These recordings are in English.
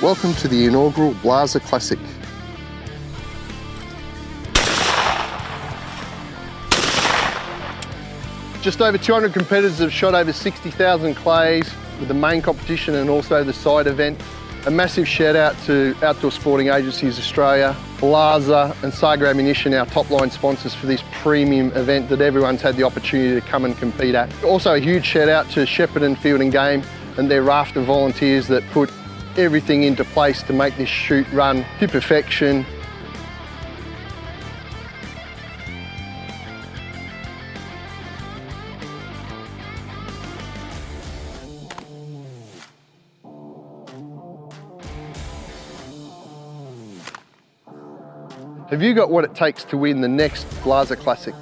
Welcome to the inaugural Blaser Classic. Just over 200 competitors have shot over 60,000 clays with the main competition and also the side event. A massive shout out to Outdoor Sporting Agencies Australia, Blaza and Saga Ammunition, our top line sponsors for this premium event that everyone's had the opportunity to come and compete at. Also a huge shout out to Shepparton Field and Game and their raft of volunteers that put everything into place to make this shoot run to perfection. Have you got what it takes to win the next Blaser Classic?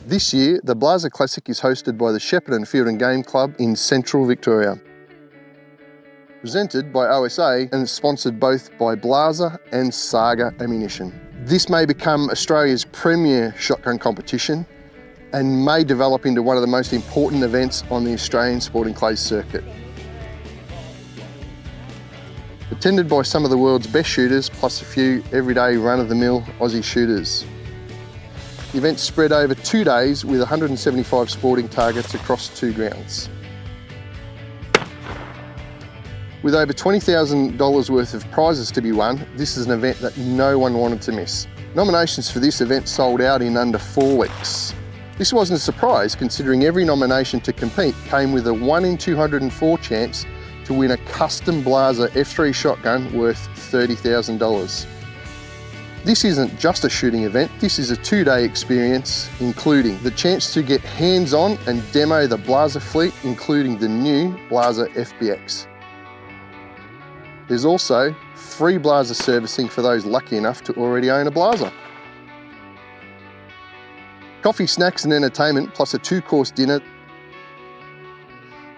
This year, the Blaser Classic is hosted by the Shepparton Field and Game Club in Central Victoria. Presented by OSA and sponsored both by Blaza and Saga Ammunition. This may become Australia's premier shotgun competition and may develop into one of the most important events on the Australian sporting clays circuit. Attended by some of the world's best shooters, plus a few everyday run-of-the-mill Aussie shooters. The event's spread over 2 days with 175 sporting targets across 2 grounds. With over $20,000 worth of prizes to be won, this is an event that no one wanted to miss. Nominations for this event sold out in under 4 weeks. This wasn't a surprise considering every nomination to compete came with a 1 in 204 chance to win a custom Blaza F3 shotgun worth $30,000. This isn't just a shooting event, this is a 2-day experience, including the chance to get hands-on and demo the Blaza fleet, including the new Blaser FBX. There's also free Blaza servicing for those lucky enough to already own a Blaza. Coffee, snacks and entertainment, plus a 2-course dinner.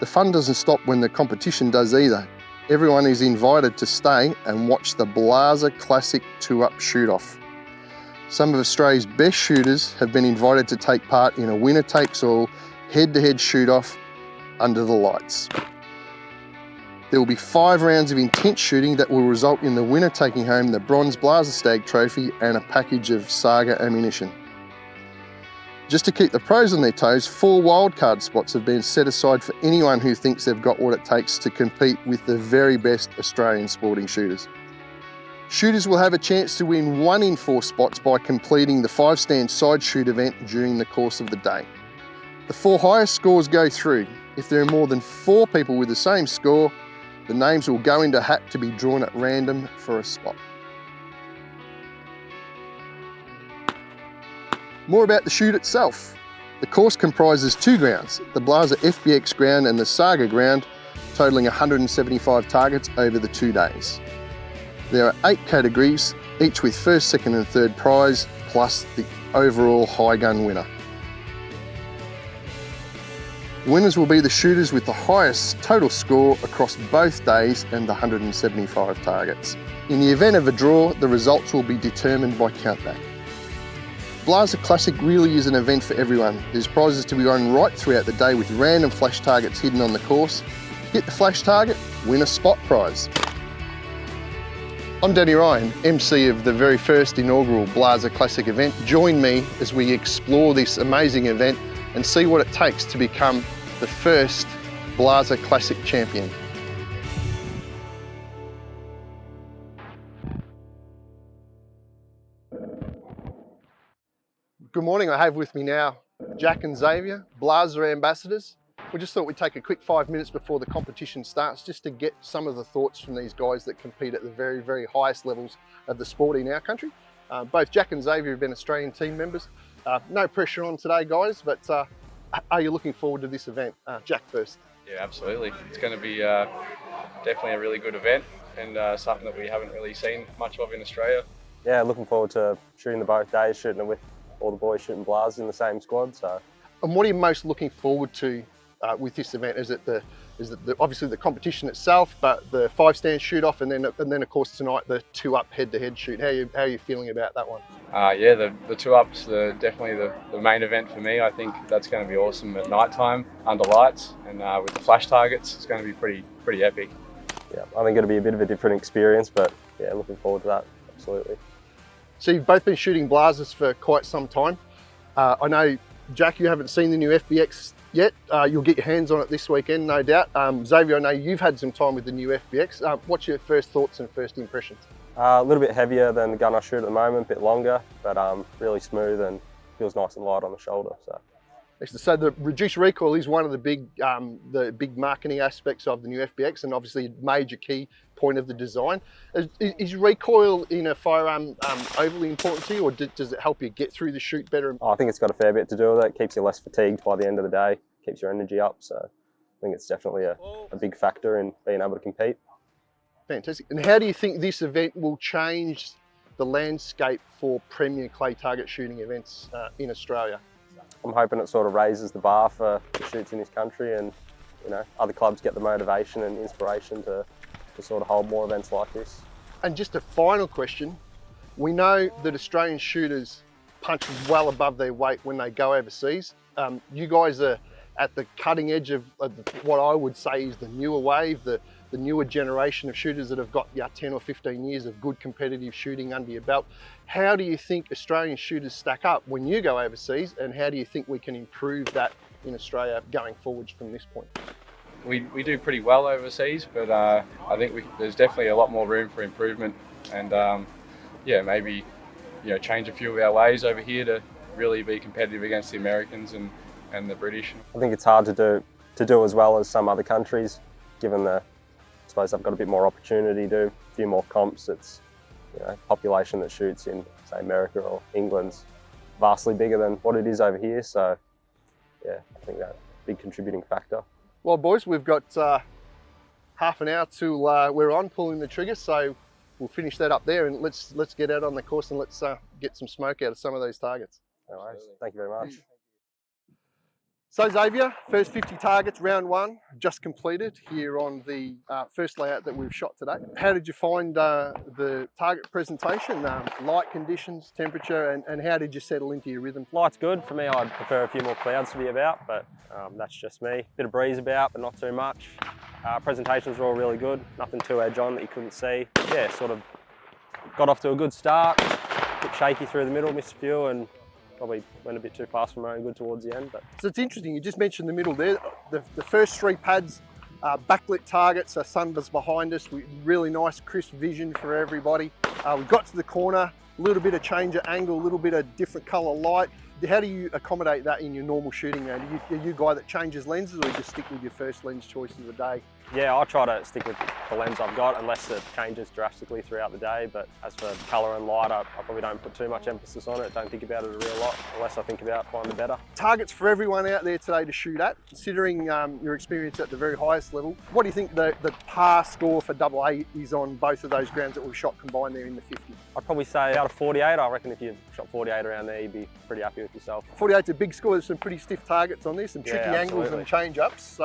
The fun doesn't stop when the competition does either. Everyone is invited to stay and watch the Blaser Classic 2-up shoot-off. Some of Australia's best shooters have been invited to take part in a winner-takes-all head-to-head shoot-off under the lights. There will be 5 rounds of intense shooting that will result in the winner taking home the bronze Blaser Stag trophy and a package of Saga Ammunition. Just to keep the pros on their toes, 4 wildcard spots have been set aside for anyone who thinks they've got what it takes to compete with the very best Australian sporting shooters. Shooters will have a chance to win 1 in 4 spots by completing the 5-stand side shoot event during the course of the day. The 4 highest scores go through. If there are more than 4 people with the same score, the names will go into a hat to be drawn at random for a spot. More about the shoot itself. The course comprises 2 grounds, the Blaza FBX ground and the Saga ground, totaling 175 targets over the 2 days. There are 8 categories, each with first, second and third prize, plus the overall high gun winner. The winners will be the shooters with the highest total score across both days and the 175 targets. In the event of a draw, the results will be determined by countback. Blaser Classic really is an event for everyone. There's prizes to be won right throughout the day with random flash targets hidden on the course. Hit the flash target, win a spot prize. I'm Danny Ryan, MC of the very first inaugural Blaser Classic event. Join me as we explore this amazing event and see what it takes to become the first Blaser Classic champion. Good morning, I have with me now Jack and Xavier, Blaser ambassadors. We just thought we'd take a quick 5 minutes before the competition starts just to get some of the thoughts from these guys that compete at the very, very highest levels of the sport in our country. Both Jack and Xavier have been Australian team members. No pressure on today, guys, but are you looking forward to this event? Jack first. Yeah, absolutely. It's going to be definitely a really good event and something that we haven't really seen much of in Australia. Yeah, looking forward to shooting the both days, shooting it with all the boys shooting Blazers in the same squad. So. And what are you most looking forward to with this event? Is it obviously the competition itself, but the 5-stand shoot-off, and then of course tonight the 2-up head-to-head shoot? How are you feeling about that one? Yeah, the 2-ups are definitely the main event for me. I think that's going to be awesome at night time under lights, and with the flash targets, it's going to be pretty epic. Yeah, I think it'll be a bit of a different experience, but yeah, looking forward to that, absolutely. So you've both been shooting Blazers for quite some time. I know, Jack, you haven't seen the new FBX yet. You'll get your hands on it this weekend, no doubt. Xavier, I know you've had some time with the new FBX. What's your first thoughts and first impressions? A little bit heavier than the gun I shoot at the moment, a bit longer, but really smooth and feels nice and light on the shoulder. So the reduced recoil is one of the big marketing aspects of the new FBX, and obviously a major key point of the design. Is recoil in a firearm overly important to you, or does it help you get through the shoot better? I think it's got a fair bit to do with it. It keeps you less fatigued by the end of the day, keeps your energy up. So I think it's definitely a big factor in being able to compete. Fantastic. And how do you think this event will change the landscape for premier clay target shooting events in Australia? I'm hoping it sort of raises the bar for the shoots in this country, and other clubs get the motivation and inspiration to sort of hold more events like this. And just a final question, we know that Australian shooters punch well above their weight when they go overseas. You guys are at the cutting edge of what I would say is the newer wave, the newer generation of shooters that have got 10 or 15 years of good competitive shooting under your belt. How do you think Australian shooters stack up when you go overseas, and how do you think we can improve that in Australia going forwards from this point? We do pretty well overseas, but I think there's definitely a lot more room for improvement, and maybe change a few of our ways over here to really be competitive against the Americans and the British. I think it's hard to do as well as some other countries, given I suppose they've got a bit more opportunity to do a few more comps. It's population that shoots in, say, America or England's vastly bigger than what it is over here. So yeah, I think that's a big contributing factor. Well, boys, we've got half an hour till we're on pulling the trigger, so we'll finish that up there, and let's get out on the course and let's get some smoke out of some of those targets. No worries. Thank you very much. So Xavier, first 50 targets, round 1, just completed here on the first layout that we've shot today. How did you find the target presentation, light conditions, temperature, and how did you settle into your rhythm? Light's good. For me, I'd prefer a few more clouds to be about, but that's just me. Bit of breeze about, but not too much. Presentations were all really good. Nothing too edge on that you couldn't see. Yeah, sort of got off to a good start. A bit shaky through the middle, missed a few, and probably went a bit too fast for my own good towards the end. But so it's interesting, you just mentioned the middle there. The first 3 pads, backlit targets, sun's behind us, really nice crisp vision for everybody. We got to the corner, a little bit of change of angle, a little bit of different colour light. How do you accommodate that in your normal shooting? Are you a guy that changes lenses, or you just stick with your first lens choice of the day? Yeah, I try to stick with the lens I've got, unless it changes drastically throughout the day. But as for colour and light, I probably don't put too much emphasis on it. Don't think about it a real lot, unless I think about finding better. Targets for everyone out there today to shoot at, considering your experience at the very highest level. What do you think the par score for AA is on both of those grounds that we've shot combined there in the 50? I'd probably say out of 48, I reckon if you shot 48 around there, you'd be pretty happy with yourself. 48's a big score. There's some pretty stiff targets on there, some tricky angles and change-ups.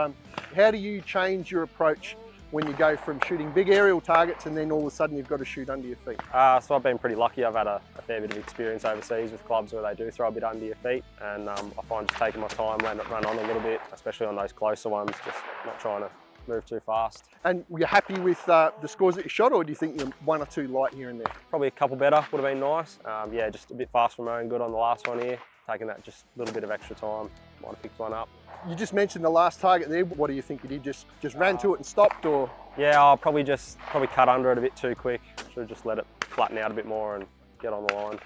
How do you change your approach when you go from shooting big aerial targets and then all of a sudden you've got to shoot under your feet? So I've been pretty lucky. I've had a fair bit of experience overseas with clubs where they do throw a bit under your feet, and I find just taking my time, letting it run on a little bit, especially on those closer ones, just not trying to move too fast. And were you happy with the scores that you shot, or do you think you're 1 or 2 light here and there? Probably a couple better would have been nice. Yeah, just a bit fast for my own good on the last one here. Taking that just a little bit of extra time, might have picked one up. You just mentioned the last target there. What do you think you did? Just ran to it and stopped, or? Yeah, I'll probably cut under it a bit too quick. Should have just let it flatten out a bit more and get on the line.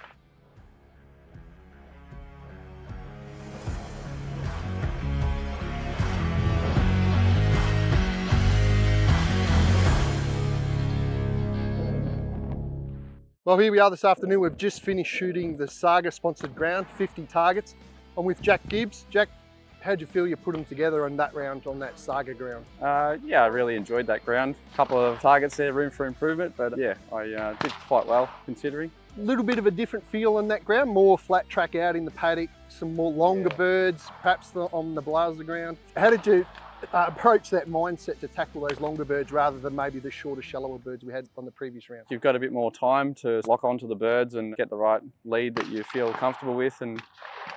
Well, here we are this afternoon. We've just finished shooting the Saga sponsored ground, 50 targets. I'm with Jack Gibbs. Jack, how'd you feel you put them together on that round on that Saga ground? Yeah, I really enjoyed that ground. A couple of targets there, room for improvement, but yeah, I did quite well considering. A little bit of a different feel on that ground, more flat track out in the paddock, some more longer birds, perhaps on the Blaser ground. How did you approach that mindset to tackle those longer birds rather than maybe the shorter, shallower birds we had on the previous round? You've got a bit more time to lock onto the birds and get the right lead that you feel comfortable with and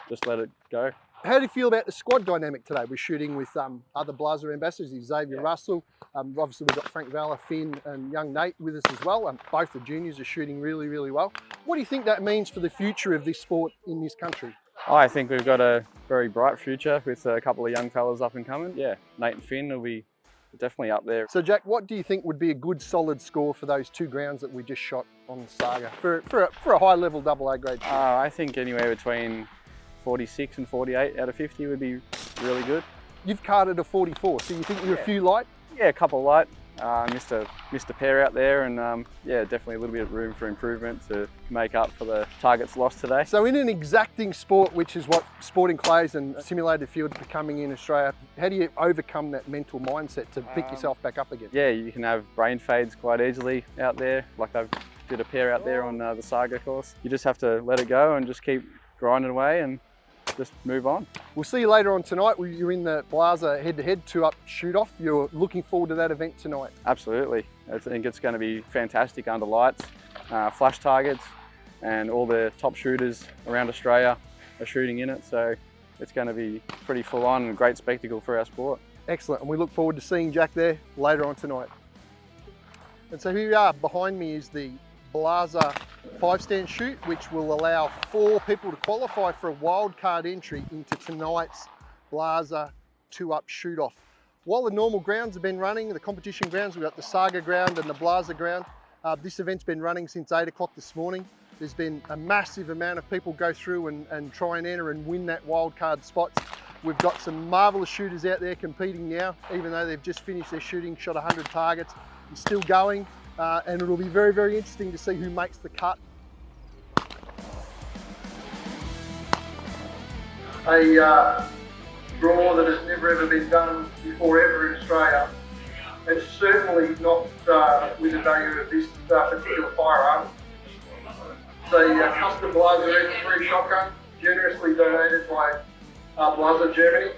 just let it go. How do you feel about the squad dynamic today? We're shooting with other Blaser ambassadors, Xavier Russell. Obviously we've got Frank Valla, Finn and young Nate with us as well. Both the juniors are shooting really, really well. What do you think that means for the future of this sport in this country? I think we've got a very bright future with a couple of young fellas up and coming. Yeah, Nate and Finn will be definitely up there. So Jack, what do you think would be a good solid score for those 2 grounds that we just shot on Saga for a high level AA grade? I think anywhere between 46 and 48 out of 50 would be really good. You've carded a 44, so you think you're a few light? Yeah, a couple light. Missed a pair out there, and yeah, definitely a little bit of room for improvement to make up for the targets lost today. So in an exacting sport, which is what sporting clays and simulated fields are becoming in Australia, how do you overcome that mental mindset to pick yourself back up again? Yeah, you can have brain fades quite easily out there. Like I did a pair out there on the Saga course. You just have to let it go and just keep grinding away and just move on. We'll see you later on tonight. You're in the Blaza head-to-head 2-up shoot-off. You're looking forward to that event tonight. Absolutely. I think it's going to be fantastic under lights, flash targets, and all the top shooters around Australia are shooting in it. So it's going to be pretty full on and a great spectacle for our sport. Excellent. And we look forward to seeing Jack there later on tonight. And so here we are. Behind me is the Blaza 5-stand shoot, which will allow 4 people to qualify for a wildcard entry into tonight's Blaza 2-up shoot-off. While the normal grounds have been running, the competition grounds, we've got the Saga ground and the Blaza ground. This event's been running since 8 o'clock this morning. There's been a massive amount of people go through and try and enter and win that wildcard spot. We've got some marvellous shooters out there competing now, even though they've just finished their shooting, shot 100 targets, and still going. And it'll be very, very interesting to see who makes the cut. A draw that has never ever been done before ever in Australia, and certainly not with the value of this particular firearm. It's a custom Blaser FBX shotgun, generously donated by Blaza Germany.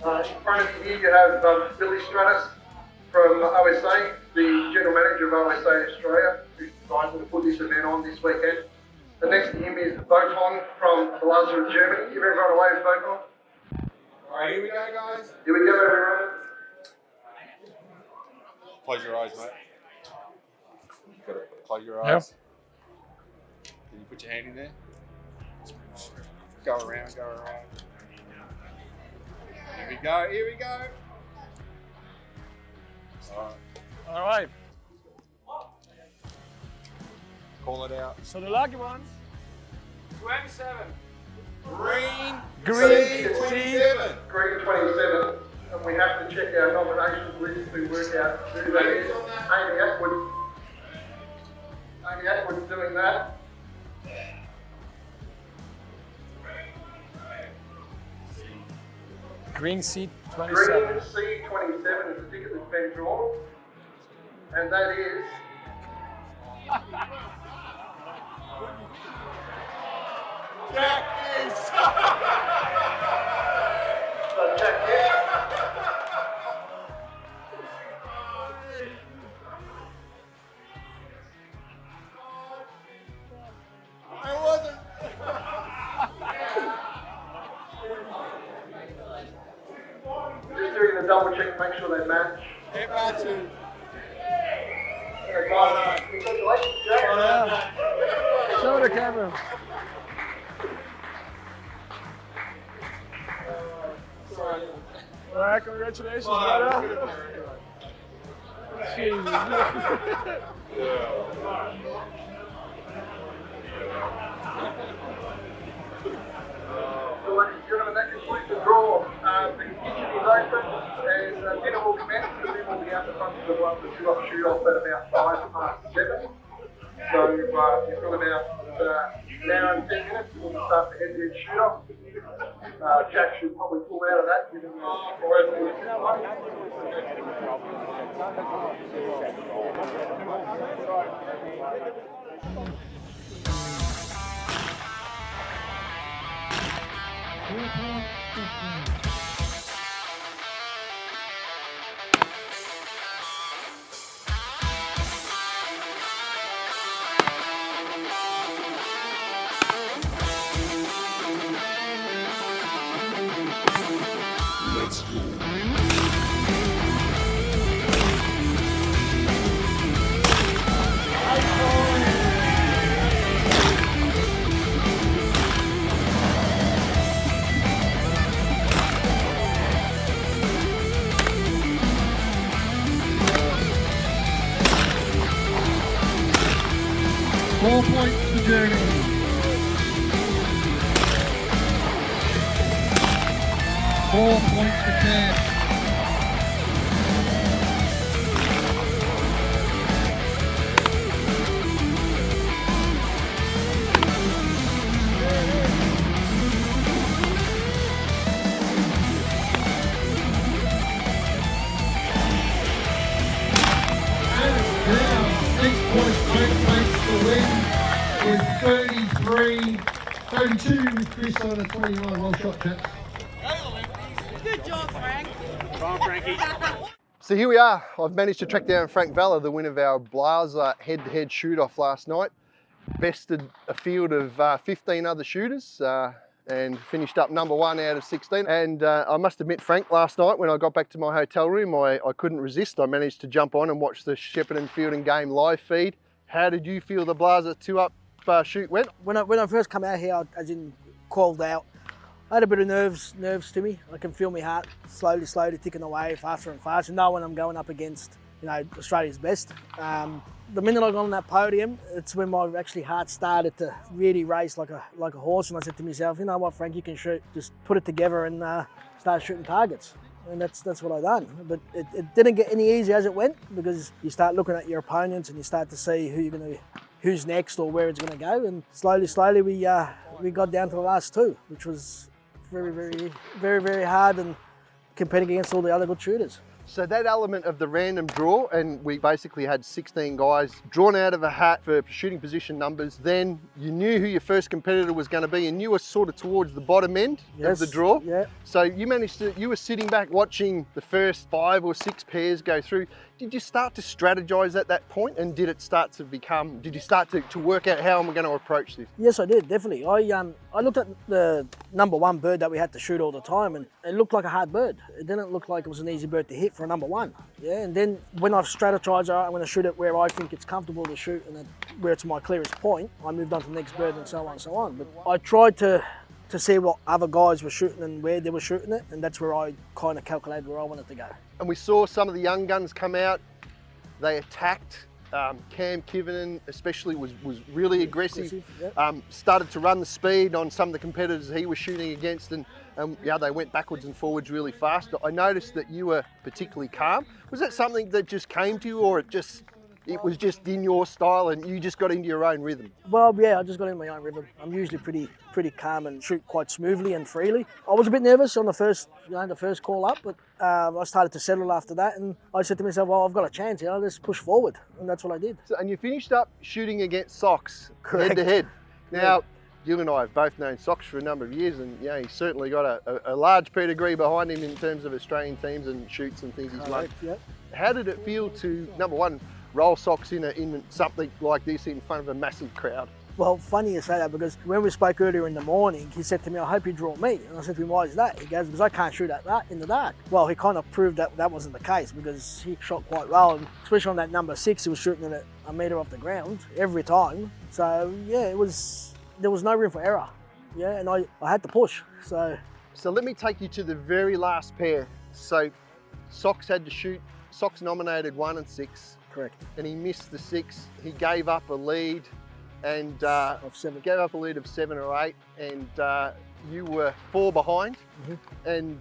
In front of you here you have Billy Stratus from OSA, the General Manager of OSA Australia, who's decided to put this event on this weekend. The next to him is Boton from Blaza of Germany. Give everyone a wave, Boton. Alright, here we go, guys. Here we go, everyone. Close your eyes, mate. Got to close your eyes. Yep. Can you put your hand in there? Go around, go around. Here we go, here we go. All right. Call it out. So the lucky ones. 27. Green C27. Green 27. And we have to check our nominations list to work out who that is. Amy Atwood. Amy Atwood's doing that. Green C27. Green C27 is the ticket that's been drawn. And that is... Jack is. So Jack is. I wasn't. Just doing the double check to make sure they match. It matches. Congratulations, Jack. Show the camera. All right, congratulations, brother. Jesus. So, ladies and gentlemen, that concludes the draw. The kitchen is open and dinner will commence, and then we'll be out the front of the Blaza shoot-off at about 7:05. So you've got about an hour and 10 minutes, we'll start the head-to-head shoot-off. Jack should probably pull out of that, given the Four points for Jeremy. 4 points for Cam. And down 6 points, makes the win with 32 with Chris on a 21. Well shot, chaps. Good job, Frank. Come on, Frankie. So here we are. I've managed to track down Frank Vella, the winner of our Blaza head-to-head shoot-off last night. Bested a field of 15 other shooters and finished up number 1 out of 16. And I must admit, Frank, last night when I got back to my hotel room, I couldn't resist. I managed to jump on and watch the Shepparton Field and Game live feed. How did you feel the Blaza 2-up shoot went? When I first come out here, as in called out, I had a bit of nerves to me. I can feel my heart slowly ticking away, faster and faster, knowing I'm going up against, you know, Australia's best. The minute I got on that podium, it's when my actually heart started to really race like a horse, and I said to myself, you know what, Frank, you can shoot. Just put it together and start shooting targets. And that's what I done. But it didn't get any easier as it went, because you start looking at your opponents and you start to see who's next or where it's going to go. And slowly we got down to the last 2, which was very hard, and competing against all the other good shooters. So that element of the random draw, and we basically had 16 guys drawn out of a hat for shooting position numbers. Then you knew who your first competitor was going to be, and you were sort of towards the bottom end of the draw. Yeah. So you were sitting back watching the first 5 or 6 pairs go through. Did you start to strategize at that point, and did you start to work out how am I going to approach this? Yes, I did, definitely. I looked at the number 1 bird that we had to shoot all the time, and it looked like a hard bird. It didn't look like it was an easy bird to hit for a number 1. Yeah, and then when I've strategized, I'm going to shoot it where I think it's comfortable to shoot and where it's my clearest point, I moved on to the next bird and so on and so on. But I tried to see what other guys were shooting and where they were shooting it, and that's where I kind of calculated where I wanted to go. And we saw some of the young guns come out. They attacked. Cam Kivenan especially was really aggressive. Yep. Started to run the speed on some of the competitors he was shooting against, and yeah, they went backwards and forwards really fast. I noticed that you were particularly calm. Was that something that just came to you, or it was just in your style and you just got into your own rhythm? Well, yeah, I just got in my own rhythm. I'm usually pretty calm and shoot quite smoothly and freely. I was a bit nervous on the first call up, but I started to settle after that, and I said to myself, well, I've got a chance here, let's push forward, and that's what I did. And you finished up shooting against Sox, Correct. head to head. Now, you and I have both known Sox for a number of years, and yeah, he's certainly got a large pedigree behind him in terms of Australian teams and shoots and things he's won. Yep. How did it feel to, number 1, roll Sox in something like this in front of a massive crowd? Well, funny you say that, because when we spoke earlier in the morning, he said to me, I hope you draw me. And I said to him, why is that? He goes, because I can't shoot at that in the dark. Well, he kind of proved that wasn't the case, because he shot quite well, and especially on that number 6, he was shooting it a metre off the ground every time. So yeah, there was no room for error. Yeah, and I had to push. So let me take you to the very last pair. So Sox had to shoot. Sox nominated 1 and 6. correct. And he missed the 6. He gave up a lead and Of 7. gave up a lead of 7 or 8, and you were 4 behind, and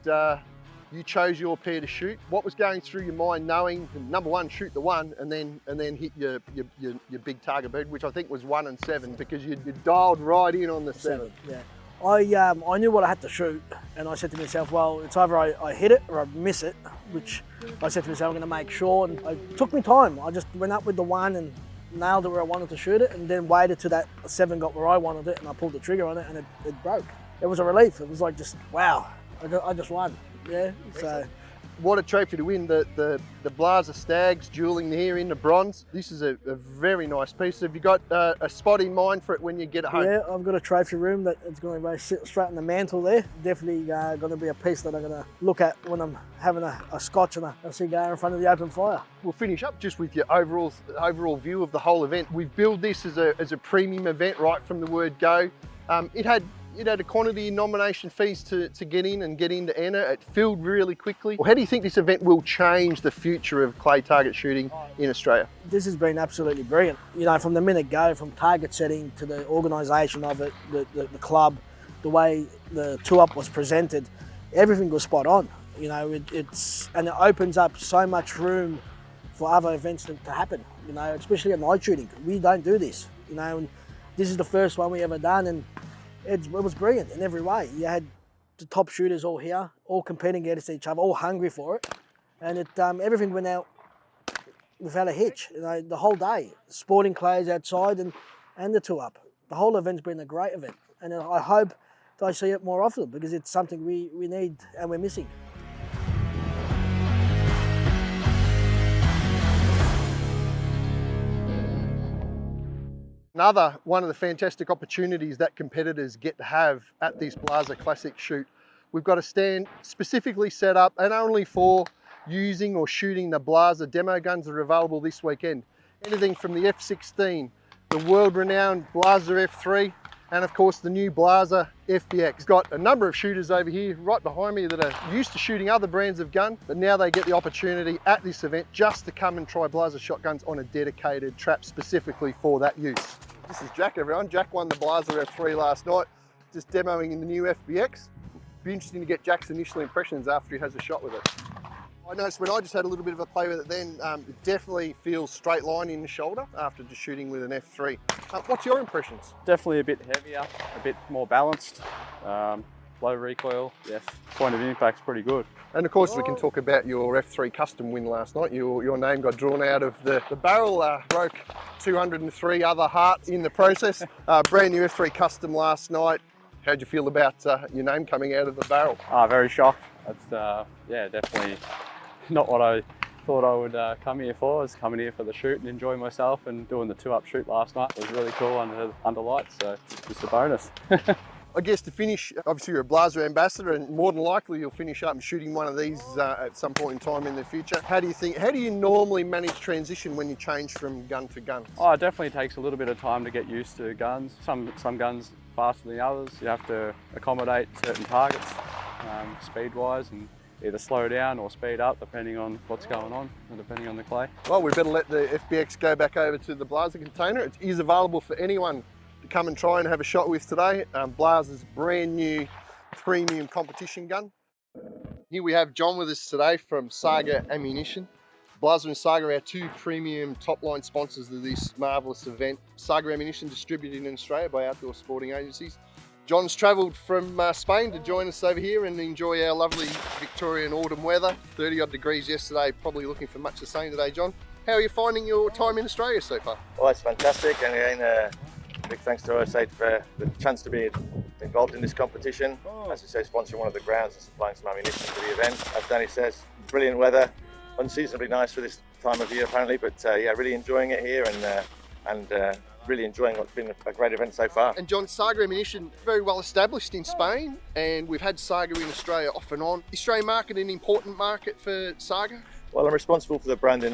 you chose your pair to shoot. What was going through your mind, knowing number 1, shoot the 1, and then hit your big target bird, which I think was 1 and 7, because you dialed right in on the 7. Yeah. I knew what I had to shoot, and I said to myself, well, it's either I hit it or I miss it, which I said to myself, I'm going to make sure. And it took me time. I just went up with the 1 and nailed it where I wanted to shoot it, and then waited till that 7 got where I wanted it, and I pulled the trigger on it, and it broke. it was a relief. It was like just, wow, I just won, yeah. So. What a trophy to win, the Blaza Stags dueling here in the bronze. This is a very nice piece. Have you got a spot in mind for it when you get it home? Yeah, I've got a trophy room that it's going to sit straight in the mantle there. Definitely going to be a piece that I'm going to look at when I'm having a scotch and a cigar in front of the open fire. We'll finish up just with your overall view of the whole event. We've billed this as a premium event right from the word go. It had a quantity of nomination fees to get in and get in to enter. It filled really quickly. Well, how do you think this event will change the future of clay target shooting in Australia? This has been absolutely brilliant. You know, from the minute go, from target setting to the organisation of it, the club, the way the two-up was presented, everything was spot on. You know, and it opens up so much room for other events to happen, you know, especially at night shooting. We don't do this, you know, and this is the first one we ever done, and it was brilliant in every way. You had the top shooters all here, all competing against each other, all hungry for it, and everything went out without a hitch. You know, the whole day, sporting clothes outside and the two-up. The whole event's been a great event, and I hope that I see it more often because it's something we need and we're missing. Another one of the fantastic opportunities that competitors get to have at this Blaser Classic shoot. We've got a stand specifically set up and only for using or shooting the Blaser demo guns that are available this weekend. Anything from the F16, the world-renowned Blaser F3, and of course the new Blaza FBX. Got a number of shooters over here right behind me that are used to shooting other brands of gun, but now they get the opportunity at this event just to come and try Blaser shotguns on a dedicated trap specifically for that use. This is Jack, everyone. Jack won the Blaser F3 last night, just demoing in the new FBX. Be interesting to get Jack's initial impressions after he has a shot with it. I noticed when I just had a little bit of a play with it then, it definitely feels straight line in the shoulder after just shooting with an F3. What's your impressions? Definitely a bit heavier, a bit more balanced, low recoil, yes. Point of impact's pretty good. And of course we can talk about your F3 custom win last night. Your name got drawn out of the barrel, broke 203 other hearts in the process. Brand new F3 custom last night. How'd you feel about your name coming out of the barrel? Very shocked. That's, yeah, definitely not what I thought I would come here for. I was coming here for the shoot and enjoy myself, and doing the two-up shoot last night was really cool under lights, so just a bonus. I guess to finish, obviously you're a Blaser ambassador and more than likely you'll finish up shooting one of these at some point in time in the future. How do you normally manage transition when you change from gun to gun? Oh, it definitely takes a little bit of time to get used to guns. Some guns faster than others. You have to accommodate certain targets speed-wise and either slow down or speed up depending on what's going on and depending on the clay. Well, we better let the FBX go back over to the Blaser container. It is available for anyone to come and try and have a shot with today. Blaser's brand new premium competition gun. Here we have John with us today from Saga Ammunition. Blaser and Saga are our two premium top-line sponsors of this marvellous event. Saga Ammunition distributed in Australia by outdoor sporting agencies. John's travelled from Spain to join us over here and enjoy our lovely Victorian autumn weather. 30 odd degrees yesterday, probably looking for much the same today, John. How are you finding your time in Australia so far? Well, it's fantastic, and again, big thanks to OSA for the chance to be involved in this competition. As you say, sponsoring one of the grounds and supplying some ammunition for the event. As Danny says, brilliant weather, unseasonably nice for this time of year apparently, but yeah, really enjoying it here and really enjoying what's been a great event so far. And John, Saga Ammunition, very well established in Spain, and we've had Saga in Australia off and on. Australian market, an important market for Saga? Well, I'm responsible for the brand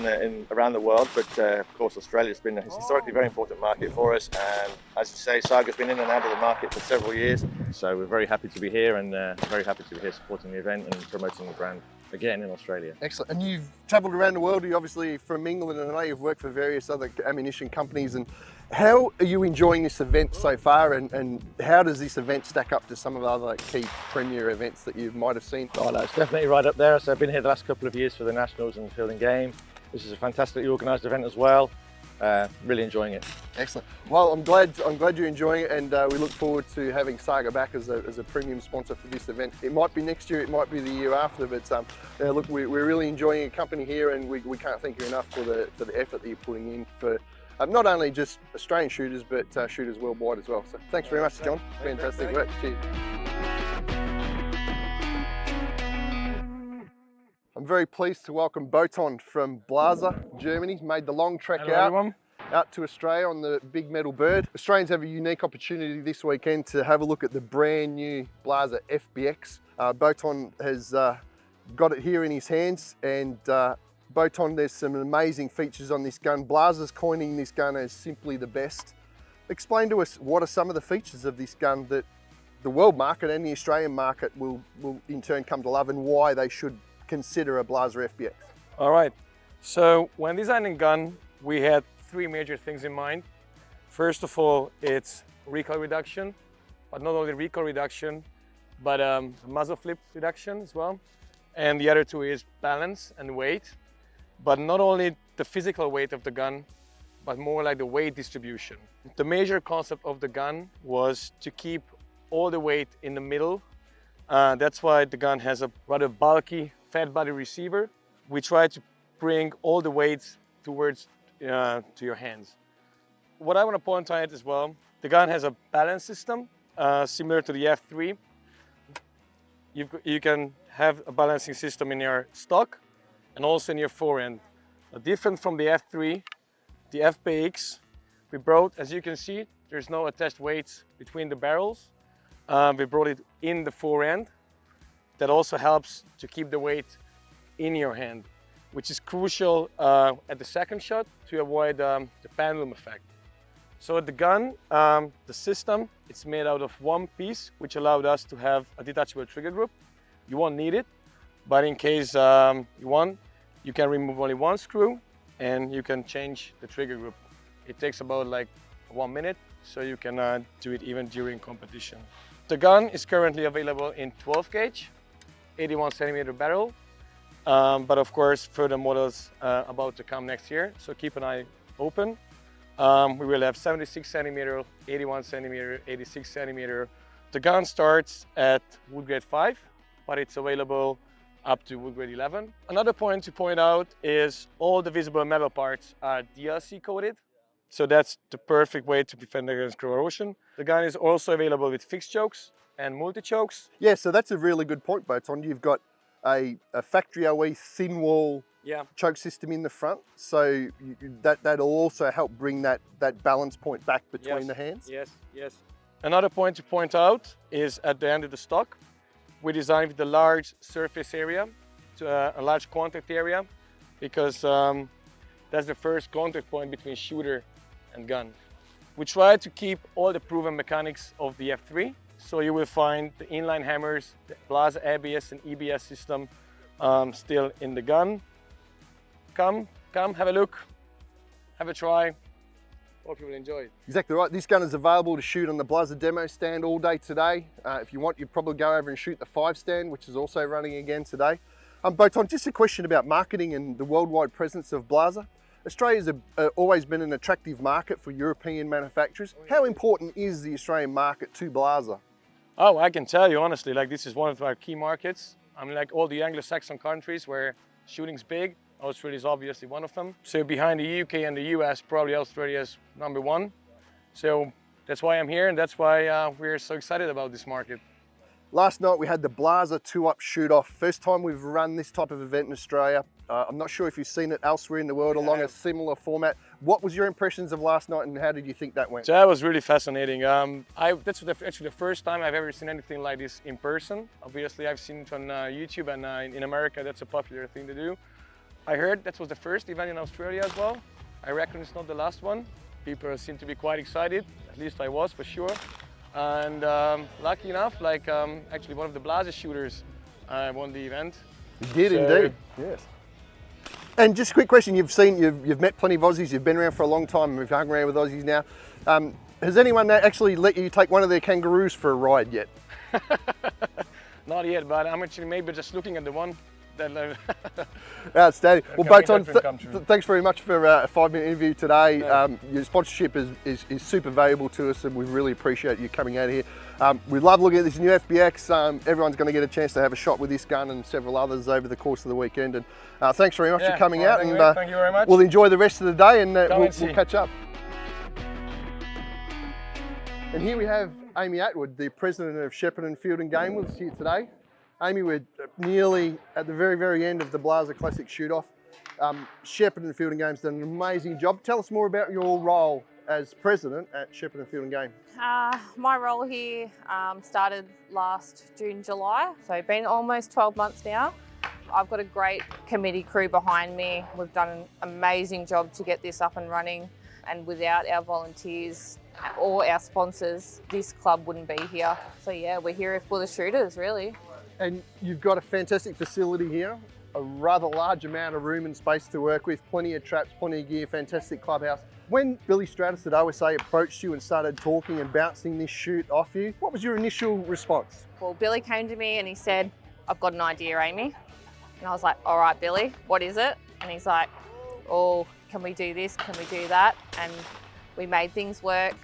around the world, but of course Australia's been a historically very important market for us, and as you say, Saga's been in and out of the market for several years, so we're very happy to be here and very happy to be here supporting the event and promoting the brand again in Australia. Excellent. And you've travelled around the world. You're obviously from England, and I know you've worked for various other ammunition companies. And how are you enjoying this event so far, and how does this event stack up to some of the other key premier events that you might have seen? Oh no, it's definitely right up there. So I've been here the last couple of years for the Nationals and Field and Game. This is a fantastically organised event as well. Really enjoying it. Excellent. Well, I'm glad you're enjoying it, and we look forward to having Saga back as a premium sponsor for this event. It might be next year, it might be the year after, but look, we're really enjoying your company here, and we can't thank you enough for the effort that you're putting in for not only just Australian shooters, but shooters worldwide as well. So thanks very much, John. Fantastic work. Cheers. I'm very pleased to welcome Boton from Blaza, Germany. Made the long trek out to Australia on the big metal bird. Australians have a unique opportunity this weekend to have a look at the brand new Blaser FBX. Boton has got it here in his hands, and Boton, there's some amazing features on this gun. Blaser's coining this gun as simply the best. Explain to us, what are some of the features of this gun that the world market and the Australian market will in turn come to love, and why they should consider a Blaser FBX? All right, so when designing gun, we had three major things in mind. First of all, it's recoil reduction, but not only recoil reduction, but muzzle flip reduction as well. And the other two is balance and weight, but not only the physical weight of the gun, but more like the weight distribution. The major concept of the gun was to keep all the weight in the middle. That's why the gun has a rather bulky fat body receiver. We try to bring all the weights towards to your hands. What I want to point out as well, the gun has a balance system similar to the F3. You can have a balancing system in your stock and also in your forend. Different from the F3, the FBX, we brought, as you can see, there's no attached weights between the barrels. We brought it in the forend. That also helps to keep the weight in your hand, which is crucial at the second shot to avoid the pendulum effect. So the gun, the system, it's made out of one piece, which allowed us to have a detachable trigger group. You won't need it, but in case you want, you can remove only one screw and you can change the trigger group. It takes about like 1 minute, so you can do it even during competition. The gun is currently available in 12 gauge, 81 centimeter barrel, but of course further models about to come next year, so keep an eye open. We will have 76 centimeter, 81 centimeter, 86 centimeter. The gun starts at wood grade 5, but it's available up to wood grade 11. Another point to point out is all the visible metal parts are DLC coated. So that's the perfect way to defend against corrosion. The gun is also available with fixed chokes and multi-chokes. Yeah, so that's a really good point, Boton. You've got a factory OE thin wall choke system in the front, so that'll also help bring that balance point back between the hands. Yes. Another point to point out is at the end of the stock, we designed with a large surface area, to a large contact area, because that's the first contact point between shooter and gun. We try to keep all the proven mechanics of the F3, so you will find the inline hammers, the Blaza ABS and EBS system still in the gun. Come, have a look, have a try. Hope you will enjoy it. Exactly right. This gun is available to shoot on the Blaza demo stand all day today. If you want, you'd probably go over and shoot the 5 stand, which is also running again today. Boton, just a question about marketing and the worldwide presence of Blaza. Australia's always been an attractive market for European manufacturers. How important is the Australian market to Blaza? Oh, I can tell you honestly, like this is one of our key markets. I mean, like all the Anglo-Saxon countries where shooting's big, Australia is obviously one of them. So behind the UK and the US, probably Australia is #1. So that's why I'm here, and that's why we're so excited about this market. Last night we had the Blaza 2-up shoot-off. First time we've run this type of event in Australia. I'm not sure if you've seen it elsewhere in the world along a similar format. What was your impressions of last night, and how did you think that went? So that was really fascinating. That's actually the first time I've ever seen anything like this in person. Obviously I've seen it on YouTube, and in America that's a popular thing to do. I heard that was the first event in Australia as well. I reckon it's not the last one. People seem to be quite excited, at least I was for sure. And lucky enough, like actually one of the Blaza shooters won the event. You did indeed, yes. And just a quick question, you've met plenty of Aussies, you've been around for a long time, and we've hung around with Aussies now. Has anyone actually let you take one of their kangaroos for a ride yet? Not yet, but I'm actually maybe just looking at the one. Outstanding. Well, Boton, thanks very much for a 5-minute interview today. Your sponsorship is super valuable to us, and we really appreciate you coming out here. We love looking at this new FBX. Everyone's going to get a chance to have a shot with this gun and several others over the course of the weekend. And thanks very much for coming out. And thank you very much. We'll enjoy the rest of the day, and we'll catch up. And here we have Amy Atwood, the president of Shepparton Field and Game, with us here today. Amy, we're nearly at the very, very end of the Blaser Classic shoot-off. Shepherd and Field and Game's done an amazing job. Tell us more about your role as president at Shepherd and Field and Game. My role here started last June, July, so been almost 12 months now. I've got a great committee crew behind me. We've done an amazing job to get this up and running, and without our volunteers or our sponsors, this club wouldn't be here. So yeah, we're here for the shooters, really. And you've got a fantastic facility here, a rather large amount of room and space to work with, plenty of traps, plenty of gear, fantastic clubhouse. When Billy Stratus at OSA approached you and started talking and bouncing this shoot off you, what was your initial response? Well, Billy came to me and he said, "I've got an idea, Amy." And I was like, "All right, Billy, what is it?" And he's like, "Oh, can we do this? Can we do that?" And we made things work.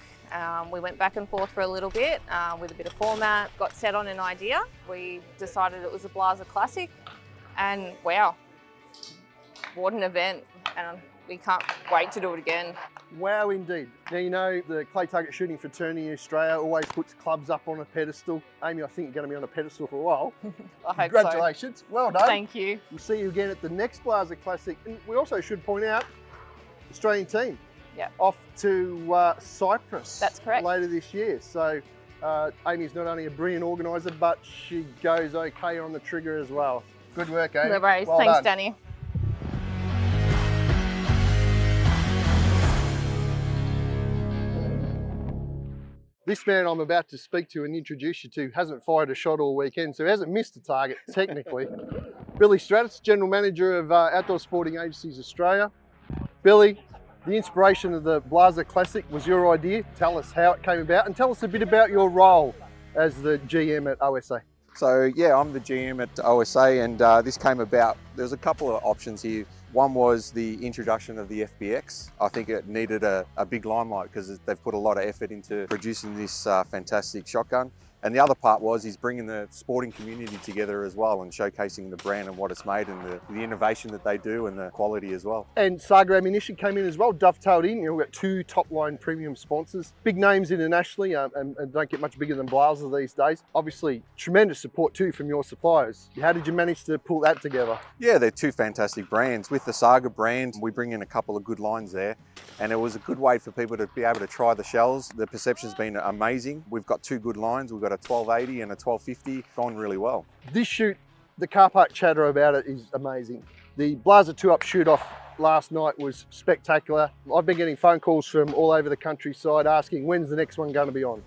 We went back and forth for a little bit with a bit of format, got set on an idea. We decided it was a Blaser Classic, and wow, what an event. And we can't wait to do it again. Wow, indeed. Now, you know, the clay target shooting fraternity in Australia always puts clubs up on a pedestal. Amy, I think you're going to be on a pedestal for a while. I hope Congratulations. So. Well done. Thank you. We'll see you again at the next Blaser Classic. And we also should point out, Australian team off to Cyprus. That's correct. Later this year. So Amy's not only a brilliant organiser, but she goes okay on the trigger as well. Good work, Amy. No worries. Well Thanks, done. Danny. This man I'm about to speak to and introduce you to hasn't fired a shot all weekend, so he hasn't missed a target, technically. Billy Stratus, General Manager of Outdoor Sporting Agencies Australia. Billy, the inspiration of the Blaser Classic was your idea. Tell us how it came about and tell us a bit about your role as the GM at OSA. So yeah, I'm the GM at OSA, and this came about, there's a couple of options here. One was the introduction of the FBX. I think it needed a big limelight because they've put a lot of effort into producing this fantastic shotgun. And the other part was he's bringing the sporting community together as well and showcasing the brand and what it's made and the innovation that they do and the quality as well. And Saga Ammunition came in as well, dovetailed in. You know, we've got two top line premium sponsors, big names internationally and don't get much bigger than Blaser these days. Obviously, tremendous support too from your suppliers. How did you manage to pull that together? Yeah, they're two fantastic brands. With the Saga brand, we bring in a couple of good lines there, and it was a good way for people to be able to try the shells. The perception's been amazing. We've got two good lines. We've got a 1280 and a 1250, gone really well. This shoot, the car park chatter about it is amazing. The Blaser 2-up shoot-off last night was spectacular. I've been getting phone calls from all over the countryside asking when's the next one going to be on.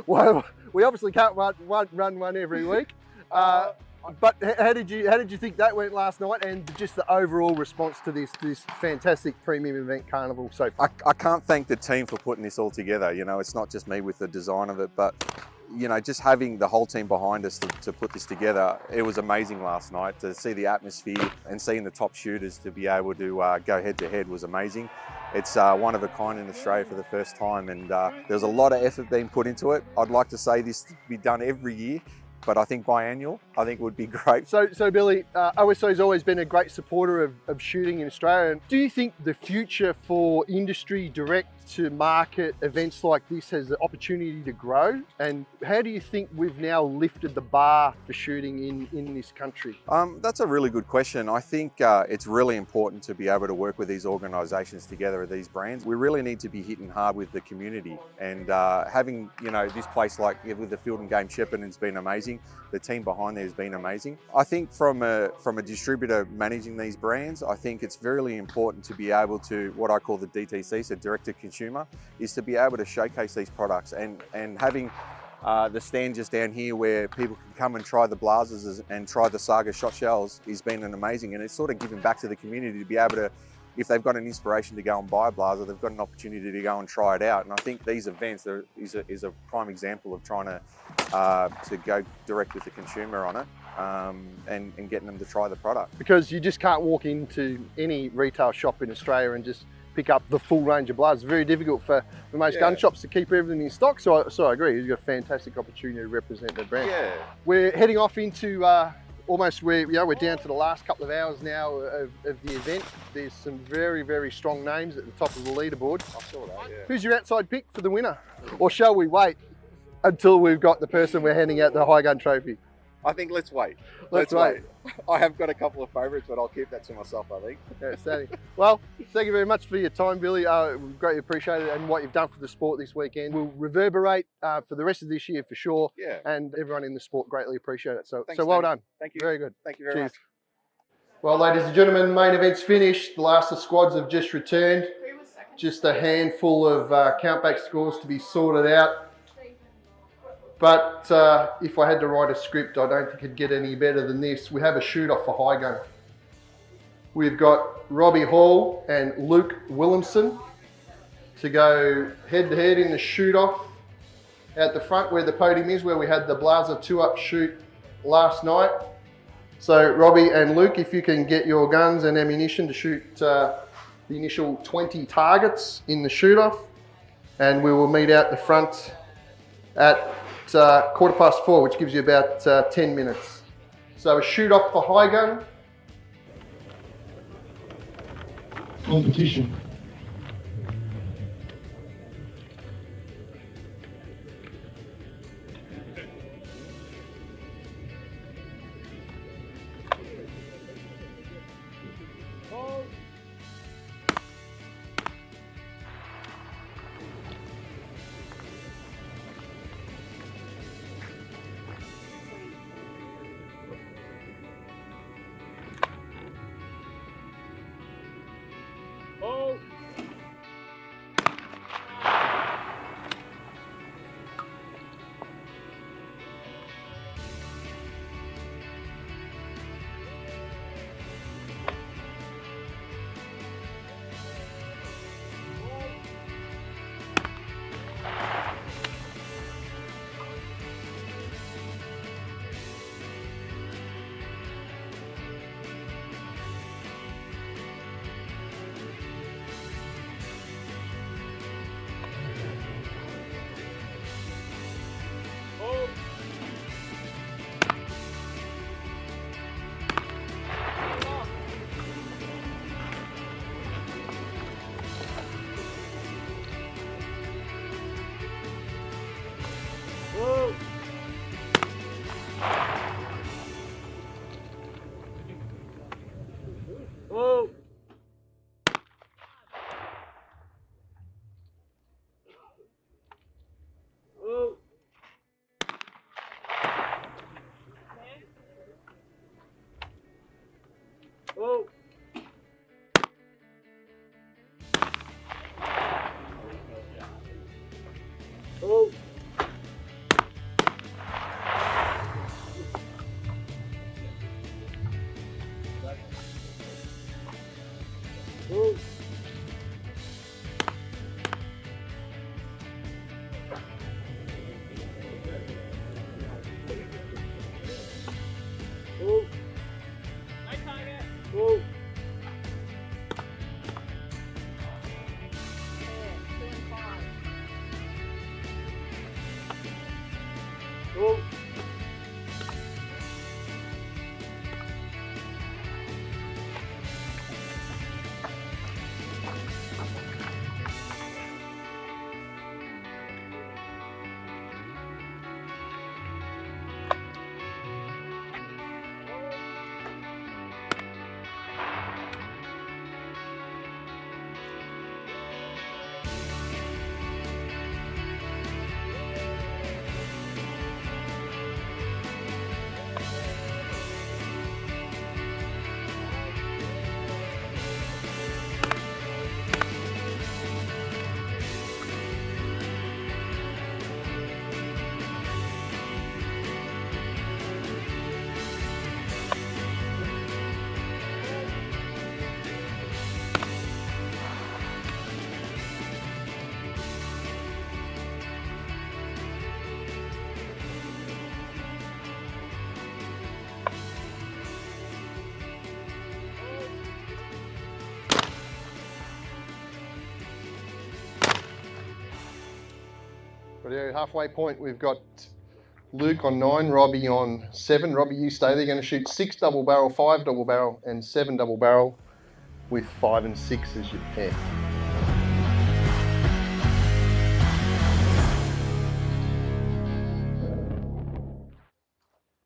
Well, we obviously can't run one every week. But how did you think that went last night, and just the overall response to this fantastic premium event carnival so far? I can't thank the team for putting this all together. You know, it's not just me with the design of it, but you know, just having the whole team behind us to put this together, it was amazing last night. To see the atmosphere and seeing the top shooters to be able to go head to head was amazing. It's one of a kind in Australia for the first time, and there's a lot of effort being put into it. I'd like to say this to be done every year, but I think biannual, I think would be great. So Billy, OSA has always been a great supporter of shooting in Australia. Do you think the future for industry direct to market events like this has the opportunity to grow? And how do you think we've now lifted the bar for shooting in this country? That's a really good question. I think it's really important to be able to work with these organisations together, with these brands. We really need to be hitting hard with the community, and having, you know, this place like with the Field and Game Shepherd has been amazing. The team behind there has been amazing. I think from a distributor managing these brands, I think it's really important to be able to, what I call the DTC, so direct to consumer, is to be able to showcase these products, and having the stand just down here where people can come and try the Blazers and try the Saga shot shells has been an amazing, and it's sort of giving back to the community to be able to, if they've got an inspiration to go and buy a Blaser, they've got an opportunity to go and try it out. And I think these events is a prime example of trying to go direct with the consumer on it, and getting them to try the product. Because you just can't walk into any retail shop in Australia and just pick up the full range of Blazers. It's very difficult for most gun shops to keep everything in stock. So I agree, you've got a fantastic opportunity to represent the brand. Yeah. We're heading off into almost we're down to the last couple of hours now of the event. There's some very, very strong names at the top of the leaderboard. I saw that, yeah. Who's your outside pick for the winner? Or shall we wait until we've got the person we're handing out the high gun trophy? I think let's wait. Let's wait. I have got a couple of favourites, but I'll keep that to myself, I think. Outstanding. Well, thank you very much for your time, Billy. We greatly appreciate it and what you've done for the sport this weekend. We'll reverberate for the rest of this year for sure. Yeah. And everyone in the sport greatly appreciate it. Thanks, so well Danny. done. Thank you. Very good. Thank you very much. Well, ladies and gentlemen, main event's finished. The last of the squads have just returned. Just a handful of countback scores to be sorted out. But if I had to write a script, I don't think it'd get any better than this. We have a shoot-off for high gun. We've got Robbie Hall and Luke Williamson to go head-to-head in the shoot-off out the front where the podium is, where we had the Blaza 2-up shoot last night. So Robbie and Luke, if you can get your guns and ammunition to shoot the initial 20 targets in the shoot-off, and we will meet out the front at 4:15, which gives you about 10 minutes. So a shoot-off for high gun. Competition. But halfway point, we've got Luke on 9, Robbie on 7. Robbie, you stay there. You're going to shoot 6 double barrel, 5 double barrel, and 7 double barrel with 5 and 6 as your pair.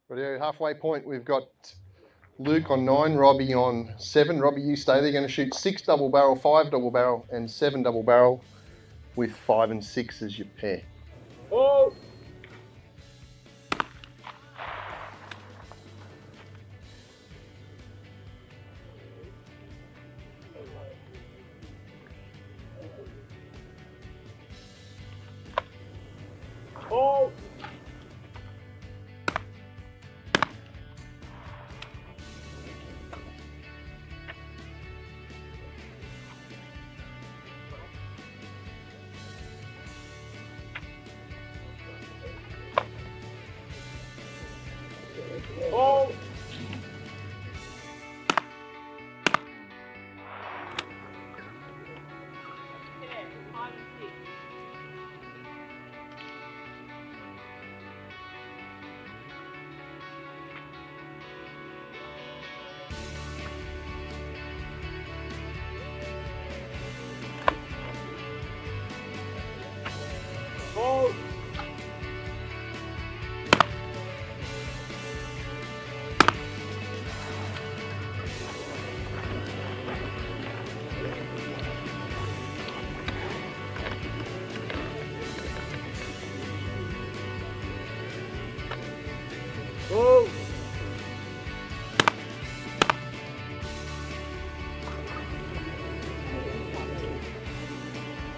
Righto, halfway point, we've got Luke on 9, Robbie on 7. Robbie, you stay there. You're going to shoot 6 double barrel, 5 double barrel, and 7 double barrel with 5 and 6 as your pair. Oh! Oh! Oh! Oh! Oh!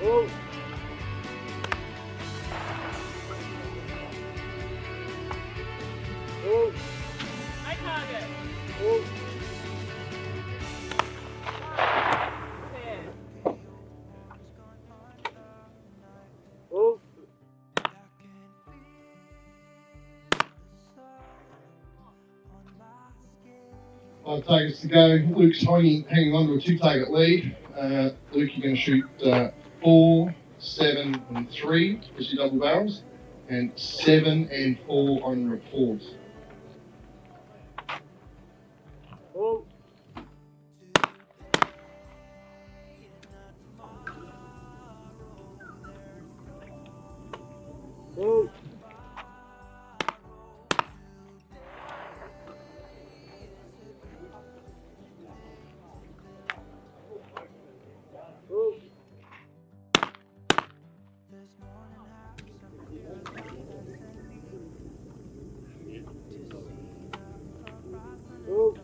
Oh! Oh! High target. Oh! Oh! Five targets to go. Luke's hanging on to a 2-target lead. Luke, you're going to shoot 4, 7, and 3 as your double barrels, and 7 and 4 on reports. Oh! Oh! Oh! Oh!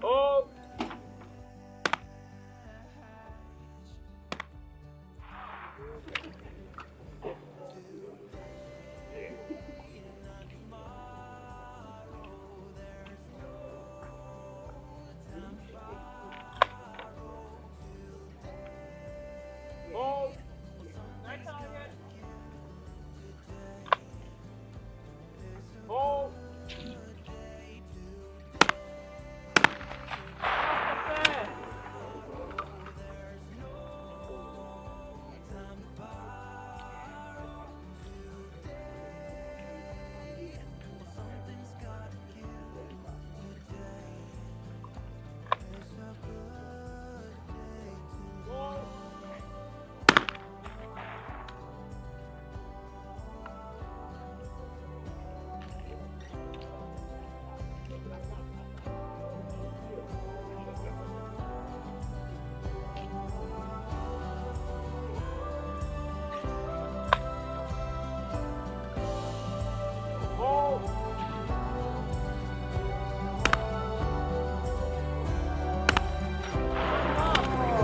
Oh! Oh! High target. Oh!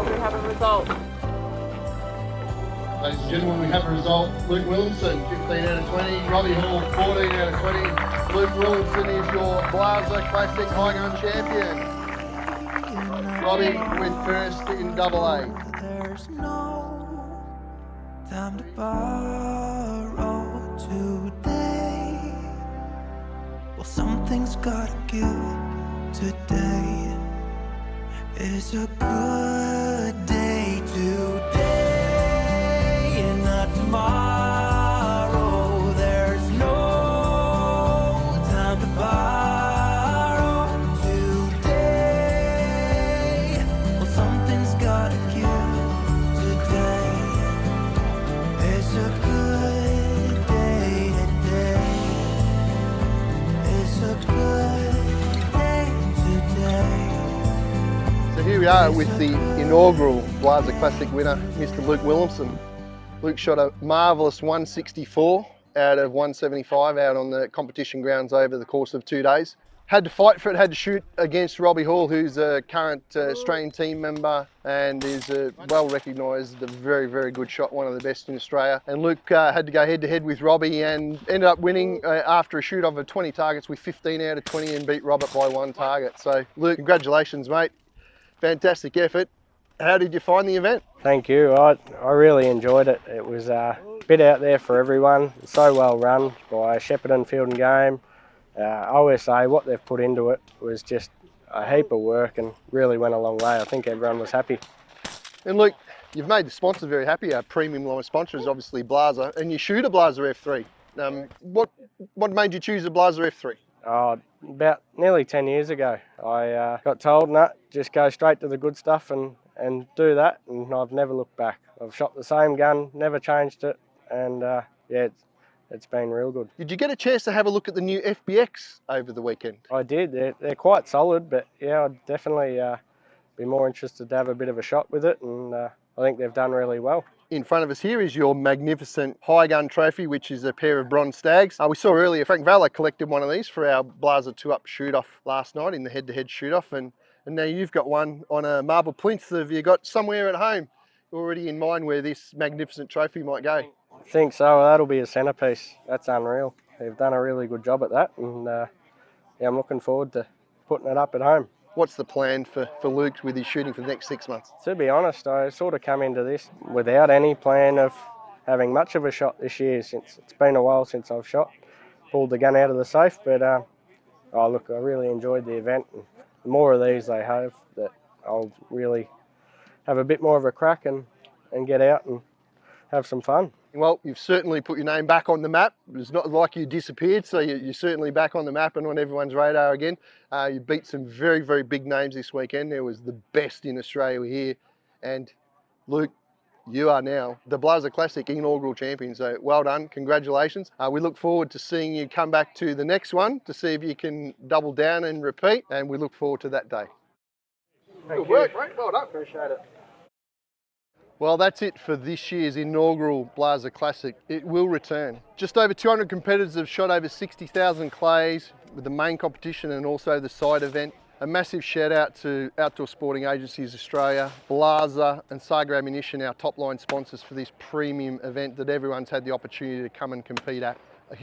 We have a result. Ladies and gentlemen, we have a result. Luke Williamson, 15 out of 20. Robbie Hall, 14 out of 20. Luke Williamson is your Blaser Classic High Gun champion. Robbie went first in double A. There's no time to borrow today. Well, something's gotta give today. It's a good day today and not tomorrow. There's no time to borrow today. Well, something's gotta give today. It's a good day today. It's a good day today. So here we are with the inaugural Blaser Classic winner, Mr. Luke Williamson. Luke shot a marvellous 164 out of 175 out on the competition grounds over the course of 2 days. Had to fight for it, had to shoot against Robbie Hall, who's a current Australian team member and is well recognised, a very, very good shot, one of the best in Australia. And Luke had to go head to head with Robbie and ended up winning after a shoot of 20 targets with 15 out of 20 and beat Robert by 1 target. So Luke, congratulations, mate. Fantastic effort. How did you find the event? Thank you. I really enjoyed it. It was a bit out there for everyone. So well run by Shepparton Field and Game. I always say what they've put into it was just a heap of work and really went a long way. I think everyone was happy. And Luke, you've made the sponsor very happy. Our premium line sponsor is obviously Blaser, and you shoot a Blaser F3. What made you choose a Blaser F3? Oh, about nearly 10 years ago, I got told, no, just go straight to the good stuff and do that, and I've never looked back. I've shot the same gun, never changed it, and yeah, it's been real good. Did you get a chance to have a look at the new FBX over the weekend? I did. They're quite solid, but yeah, I'd definitely be more interested to have a bit of a shot with it, and I think they've done really well. In front of us here is your magnificent high gun trophy, which is a pair of bronze stags. We saw earlier Frank Valla collected one of these for our Blazer 2-up shoot-off last night in the head-to-head shoot-off, and now you've got one on a marble plinth. Have you got somewhere at home already in mind where this magnificent trophy might go? I think so. That'll be a centerpiece. That's unreal. They've done a really good job at that, and yeah, I'm looking forward to putting it up at home. What's the plan for Luke with his shooting for the next 6 months? To be honest, I sort of come into this without any plan of having much of a shot this year, since it's been a while since I've shot. Pulled the gun out of the safe, but oh look, I really enjoyed the event. And the more of these they have, that I'll really have a bit more of a crack and get out and have some fun. Well, you've certainly put your name back on the map. It's not like you disappeared, so you're certainly back on the map and on everyone's radar again. You beat some very, very big names this weekend. There was the best in Australia here. And Luke, you are now the Blaser Classic inaugural champion, so well done, congratulations. We look forward to seeing you come back to the next one to see if you can double down and repeat, and we look forward to that day. Good work, mate, well done. Appreciate it. Well, that's it for this year's inaugural Blaser Classic. It will return. Just over 200 competitors have shot over 60,000 clays with the main competition and also the side event. A massive shout out to Outdoor Sporting Agencies Australia, Blaser and Saga Ammunition, our top line sponsors for this premium event that everyone's had the opportunity to come and compete at.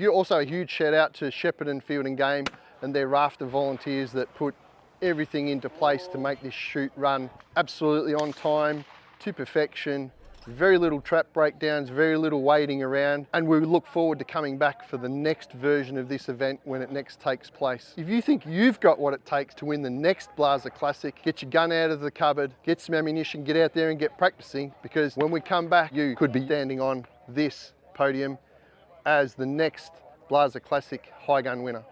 Also a huge shout out to Shepparton Field and Game and their raft of volunteers that put everything into place to make this shoot run absolutely on time, to perfection, very little trap breakdowns, very little waiting around, and we look forward to coming back for the next version of this event when it next takes place. If you think you've got what it takes to win the next Blaser Classic, get your gun out of the cupboard, get some ammunition, get out there and get practicing, because when we come back, you could be standing on this podium as the next Blaser Classic high gun winner.